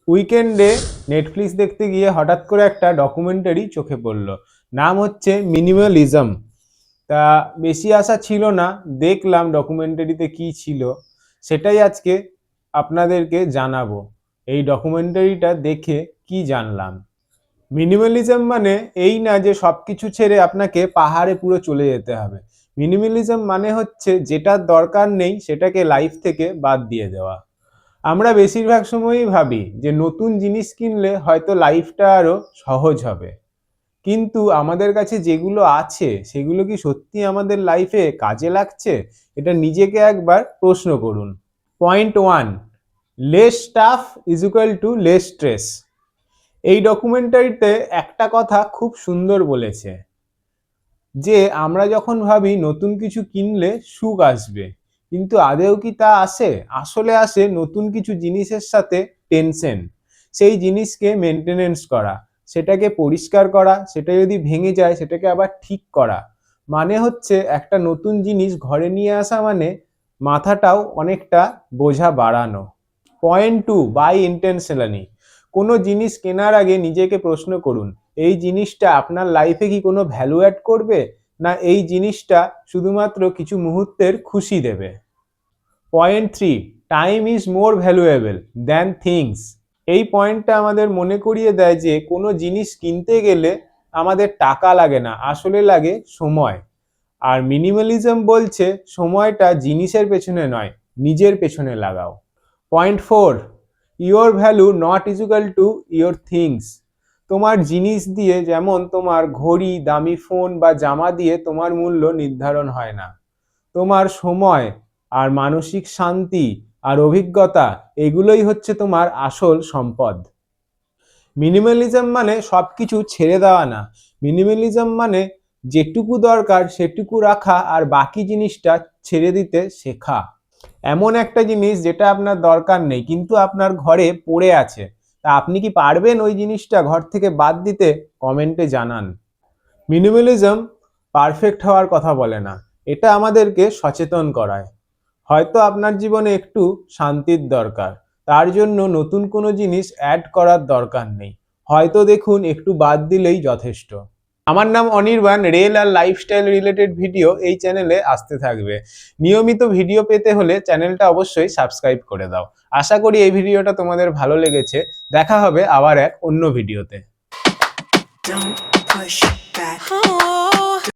উইকেন্ডে নেটফ্লিক্স দেখতে গিয়ে হঠাৎ করে একটা ডকুমেন্টারি চোখে পড়লো। নাম হচ্ছে মিনিমালিজম। তা বেশি আশা ছিল না, দেখলাম ডকুমেন্টারিতে কি ছিল, সেটাই আজকে আপনাদেরকে জানাবো। এই ডকুমেন্টারিটা দেখে কি জানলাম। মিনিমালিজম মানে এই না যে সব কিছু ছেড়ে আপনাকে পাহাড়ে পুরো চলে যেতে হবে। মিনিমালিজম মানে হচ্ছে যেটার দরকার নেই সেটাকে লাইফ থেকে বাদ দিয়ে দেওয়া। আমরা বেশিরভাগ সময়ই ভাবি যে নতুন জিনিস কিনলে হয়তো লাইফটা আরো সহজ হবে, কিন্তু আমাদের কাছে যেগুলো আছে সেগুলো কি সত্যি আমাদের লাইফে কাজে লাগছে? এটা নিজেকে একবার প্রশ্ন করুন। Point one, less staff is equal to less stress. এই ডকুমেন্টারিতে একটা কথা খুব সুন্দর বলেছে যে আমরা যখন ভাবি নতুন কিছু কিনলে সুখ আসবে, কিন্তু আদেও কি তা আসে? আসলে আসে নতুন কিছু জিনিসের সাথে টেনশন। সেই জিনিসকে মেনটেনেন্স করা, সেটাকে পরিষ্কার করা, সেটা যদি ভেঙে যায় সেটাকে আবার ঠিক করা। মানে হচ্ছে একটা নতুন জিনিস ঘরে নিয়ে আসা মানে মাথাটাও অনেকটা বোঝা বাড়ানো। Point two, by intentionally. কোনো জিনিস কেনার আগে নিজেকে প্রশ্ন করুন, এই জিনিসটা আপনার লাইফে কি কোনো ভ্যালু অ্যাড করবে, না এই জিনিসটা শুধুমাত্র কিছু মুহূর্তের খুশি দেবে। Point three, time is more valuable than things. এই পয়েন্টটা আমাদের মনে করিয়ে দেয় যে কোনো জিনিস কিনতে গেলে আমাদের টাকা লাগে না, আসলে লাগে সময়। আর মিনিমালিজম বলছে সময়টা জিনিসের পেছনে নয়, নিজের পেছনে লাগাও। Point four, your value not equal to your things. তোমার জিনিস দিয়ে, যেমন তোমার ঘড়ি, দামি ফোন বা জামা দিয়ে তোমার মূল্য নির্ধারণ হয় না। তোমার সময় আর মানসিক শান্তি আর অভিজ্ঞতা, এগুলোই হচ্ছে তোমার আসল সম্পদ। মিনিমালিজম মানে সবকিছু ছেড়ে দেওয়া না। মিনিমালিজম মানে যেটুকু দরকার সেটুকু রাখা আর বাকি জিনিসটা ছেড়ে দিতে শেখা। এমন একটা জিনিস যেটা আপনার দরকার নেই কিন্তু আপনার ঘরে পড়ে আছে, তা আপনি কি পারবেন ওই জিনিসটা ঘর থেকে বাদ দিতে? কমেন্টে জানান। মিনিমালিজম পারফেক্ট হওয়ার কথা বলে না, এটা আমাদেরকে সচেতন করায়। হয়তো আপনার জীবনে একটু শান্তির দরকার, তার জন্য নতুন কোনো জিনিস অ্যাড করার দরকার নেই। হয়তো দেখুন একটু বাদ দিলেই যথেষ্ট। আমার নাম অনির্বাণ। রেল আর লাইফস্টাইল রিলেটেড ভিডিও এই চ্যানেলে আসতে থাকবে। নিয়মিত ভিডিও পেতে হলে চ্যানেলটা অবশ্যই সাবস্ক্রাইব করে দাও। আশা করি এই ভিডিওটা তোমাদের ভালো লেগেছে। দেখা হবে আবার এক অন্য ভিডিওতে। Don't push